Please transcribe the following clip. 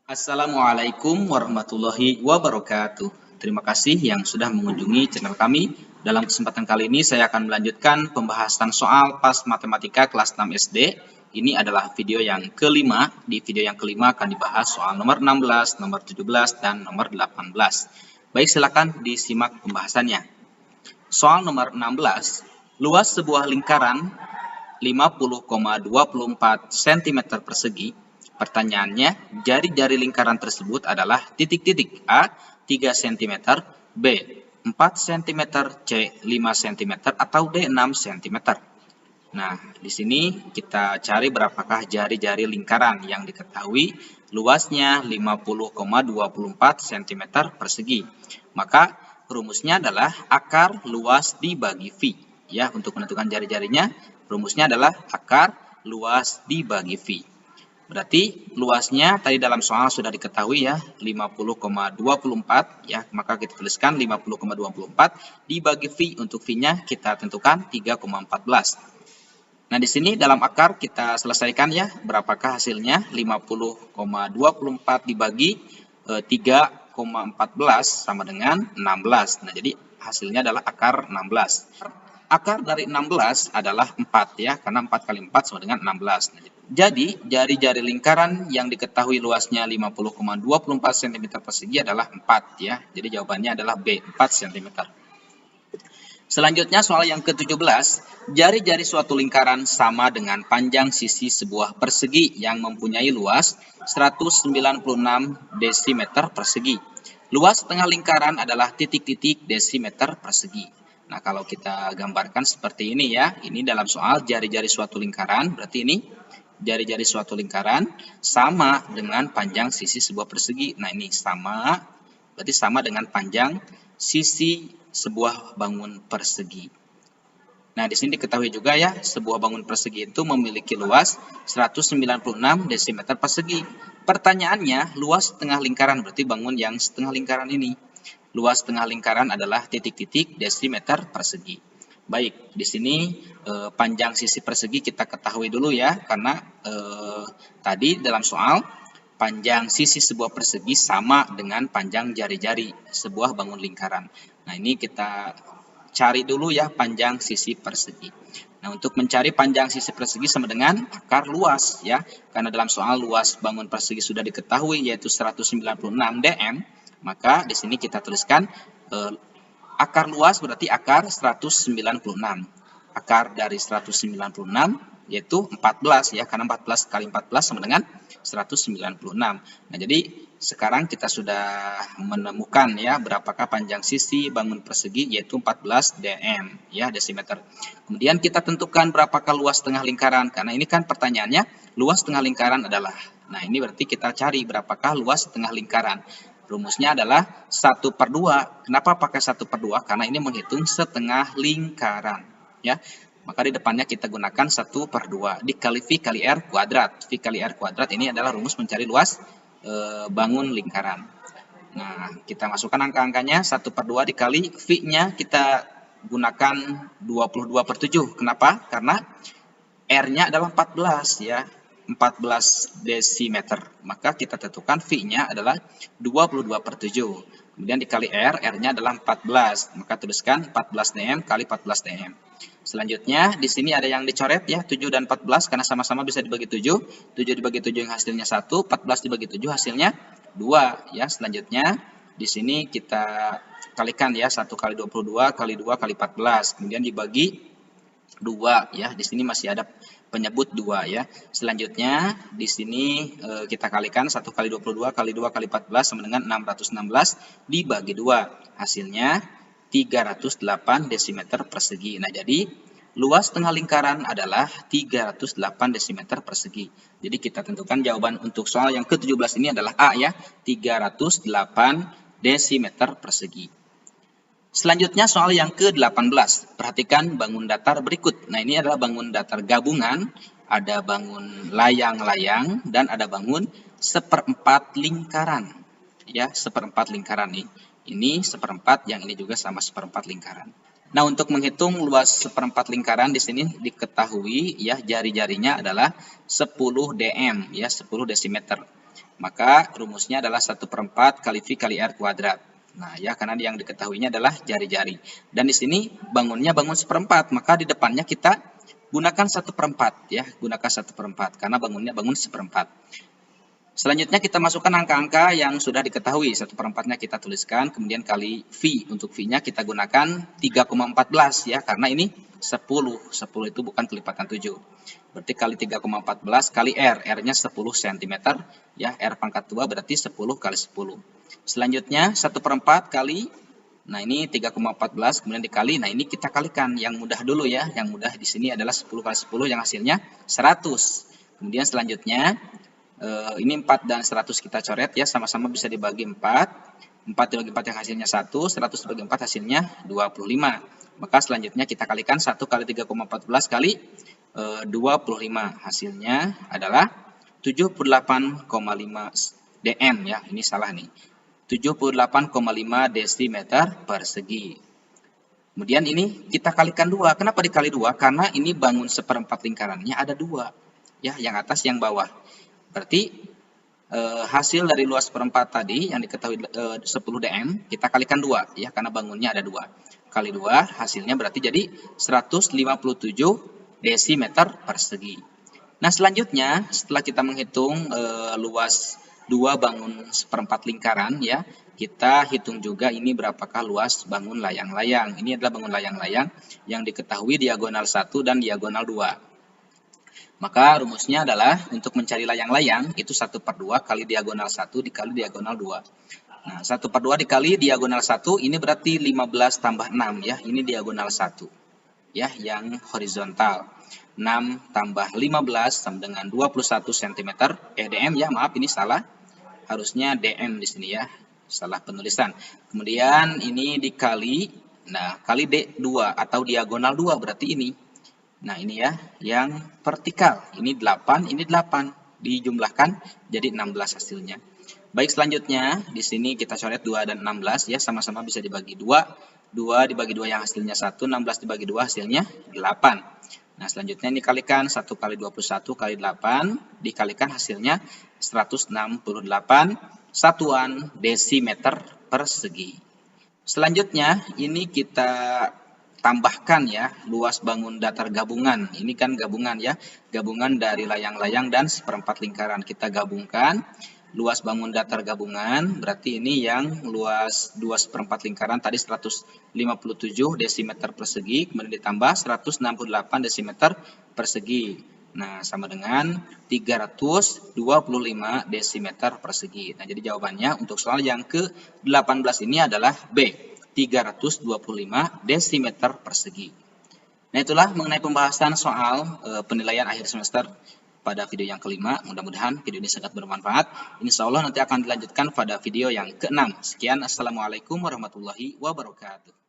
Assalamualaikum warahmatullahi wabarakatuh. Terima kasih yang sudah mengunjungi channel kami. Dalam kesempatan kali ini saya akan melanjutkan pembahasan soal PAS Matematika kelas 6 SD. Ini adalah video yang kelima. Di video yang kelima akan dibahas soal nomor 16, nomor 17, dan nomor 18. Baik, silakan disimak pembahasannya. Soal nomor 16, luas sebuah lingkaran 50,24 cm persegi. Pertanyaannya, jari-jari lingkaran tersebut adalah titik-titik A 3 cm, B 4 cm, C 5 cm, atau D 6 cm. Nah, di sini kita cari berapakah jari-jari lingkaran yang diketahui luasnya 50,24 cm persegi. Maka rumusnya adalah akar luas dibagi V. Ya, untuk menentukan jari-jarinya, rumusnya adalah akar luas dibagi V. Berarti luasnya tadi dalam soal sudah diketahui ya, 50,24 ya, maka kita tuliskan 50,24 dibagi V. Untuk V-nya kita tentukan 3,14. Nah, di sini dalam akar kita selesaikan ya, berapakah hasilnya? 50,24 dibagi 3,14 sama dengan 16. Nah, jadi hasilnya adalah akar 16. Akar dari 16 adalah 4 ya, karena 4 kali 4 sama dengan 16. Jadi, jari-jari lingkaran yang diketahui luasnya 50,24 cm persegi adalah 4 ya. Jadi jawabannya adalah B, 4 cm. Selanjutnya soal yang ke-17, jari-jari suatu lingkaran sama dengan panjang sisi sebuah persegi yang mempunyai luas 196 desimeter persegi. Luas tengah lingkaran adalah titik-titik desimeter persegi. Nah, kalau kita gambarkan seperti ini ya, ini dalam soal jari-jari suatu lingkaran, berarti ini jari-jari suatu lingkaran sama dengan panjang sisi sebuah persegi. Nah, ini sama, berarti sama dengan panjang sisi sebuah bangun persegi. Nah, di sini diketahui juga ya, sebuah bangun persegi itu memiliki luas 196 desimeter persegi. Pertanyaannya, luas tengah lingkaran, berarti bangun yang setengah lingkaran ini. Luas tengah lingkaran adalah titik-titik desimeter persegi. Baik, di sini panjang sisi persegi kita ketahui dulu ya, karena tadi dalam soal panjang sisi sebuah persegi sama dengan panjang jari-jari sebuah bangun lingkaran. Nah, ini kita cari dulu ya panjang sisi persegi. Nah, untuk mencari panjang sisi persegi sama dengan akar luas ya, karena dalam soal luas bangun persegi sudah diketahui yaitu 196 dm. Maka di sini kita tuliskan akar luas berarti akar 196. Akar dari 196 yaitu 14 ya, karena 14 kali 14 sama dengan 196. Nah, jadi sekarang kita sudah menemukan ya berapakah panjang sisi bangun persegi yaitu 14 dm ya, desimeter. Kemudian kita tentukan berapakah luas tengah lingkaran, karena ini kan pertanyaannya luas tengah lingkaran adalah. Nah, ini berarti kita cari berapakah luas tengah lingkaran. Rumusnya adalah 1/2. Kenapa pakai 1/2? Karena ini menghitung setengah lingkaran. Ya, maka di depannya kita gunakan 1/2 dikali V kali R kuadrat. V kali R kuadrat ini adalah rumus mencari luas bangun lingkaran. Nah, kita masukkan angka-angkanya, 1/2 dikali V-nya kita gunakan 22/7. Kenapa? Karena R-nya adalah 14 ya. 14 desimeter, maka kita tentukan V-nya adalah 22/7. Kemudian dikali R, R-nya adalah 14, maka tuliskan 14 dm kali 14 dm. Selanjutnya di sini ada yang dicoret ya, 7 dan 14 karena sama-sama bisa dibagi 7. 7 dibagi 7 yang hasilnya 1, 14 dibagi 7 hasilnya 2 ya. Selanjutnya di sini kita kalikan ya, 1 kali 22 kali 2 kali 14, kemudian dibagi 2 ya. Di sini masih ada penyebut 2 ya. Selanjutnya di sini kita kalikan 1 kali 22 kali 2 kali 14 sama dengan 616 dibagi 2. Hasilnya 308 desimeter persegi. Nah, jadi luas tengah lingkaran adalah 308 desimeter persegi. Jadi kita tentukan jawaban untuk soal yang ke-17 ini adalah A ya, 308 desimeter persegi. Selanjutnya soal yang ke-18. Perhatikan bangun datar berikut. Nah, ini adalah bangun datar gabungan. Ada bangun layang-layang dan ada bangun seperempat lingkaran. Ya, seperempat lingkaran nih. Ini seperempat, yang ini juga sama seperempat lingkaran. Nah, untuk menghitung luas seperempat lingkaran di sini diketahui ya jari-jarinya adalah 10 dm ya, 10 desimeter. Maka rumusnya adalah 1/4 kali V kali R kuadrat. Nah ya, karena yang diketahuinya adalah jari-jari. Dan di sini bangunnya bangun 1/4, maka di depannya kita gunakan 1/4 ya, gunakan 1/4 karena bangunnya bangun 1/4. Selanjutnya kita masukkan angka-angka yang sudah diketahui, 1/4-nya kita tuliskan, kemudian kali V. Untuk V-nya kita gunakan 3,14 ya, karena ini 10. 10 itu bukan kelipatan 7. Berarti kali 3,14 kali R. R-nya 10 cm ya, R pangkat 2 berarti 10 kali 10. Selanjutnya 1/4 kali, nah ini 3,14 kemudian dikali, nah ini kita kalikan yang mudah dulu ya, yang mudah di sini adalah 10 kali 10 yang hasilnya 100. Kemudian selanjutnya ini 4 dan 100 kita coret ya, sama-sama bisa dibagi 4. 4 dibagi 4 yang hasilnya 1, 100 dibagi 4 hasilnya 25. Maka selanjutnya kita kalikan 1 kali 3,14 kali 25. Hasilnya adalah 78,5 dm ya, ini salah nih. 78,5 desimeter persegi. Kemudian ini kita kalikan 2. Kenapa dikali 2? Karena ini bangun 1/4 lingkarannya ada 2. Ya, yang atas yang bawah. Berarti hasil dari luas 1/4 tadi yang diketahui 10 dm, kita kalikan 2 ya, karena bangunnya ada 2. Kali 2 hasilnya berarti jadi 157 desimeter persegi. Nah selanjutnya setelah kita menghitung luas 2 bangun 1/4 lingkaran ya, kita hitung juga ini berapakah luas bangun layang-layang. Ini adalah bangun layang-layang yang diketahui diagonal 1 dan diagonal 2. Maka rumusnya adalah untuk mencari layang-layang itu 1/2 kali diagonal 1 dikali diagonal 2. Nah 1/2 dikali diagonal 1 ini berarti 15 tambah 6 ya. Ini diagonal 1 ya, yang horizontal. 6 tambah 15 sama dengan 21 cm. dm ya, maaf ini salah. Harusnya dm di sini ya. Salah penulisan. Kemudian ini dikali, nah kali D2 atau diagonal 2 berarti ini. Nah ini ya, yang vertikal, ini 8, ini 8, dijumlahkan jadi 16 hasilnya. Baik, selanjutnya di sini kita coret 2 dan 16 ya, sama-sama bisa dibagi 2. 2 dibagi 2 yang hasilnya 1, 16 dibagi 2 hasilnya 8. Nah selanjutnya ini kalikan 1 kali 21 kali 8, dikalikan hasilnya 168 satuan desimeter persegi. Selanjutnya ini kita tambahkan ya luas bangun datar gabungan. Ini kan gabungan ya, gabungan dari layang-layang dan 1/4 lingkaran. Kita gabungkan luas bangun datar gabungan, berarti ini yang luas 2/4 lingkaran tadi 157 desimeter persegi, kemudian ditambah 168 desimeter persegi. Nah sama dengan 325 desimeter persegi. Nah jadi jawabannya untuk soal yang ke-18 ini adalah B. 325 desimeter persegi. Nah itulah mengenai pembahasan soal penilaian akhir semester pada video yang kelima. Mudah-mudahan video ini sangat bermanfaat. Insya Allah nanti akan dilanjutkan pada video yang ke-6. Sekian, assalamualaikum warahmatullahi wabarakatuh.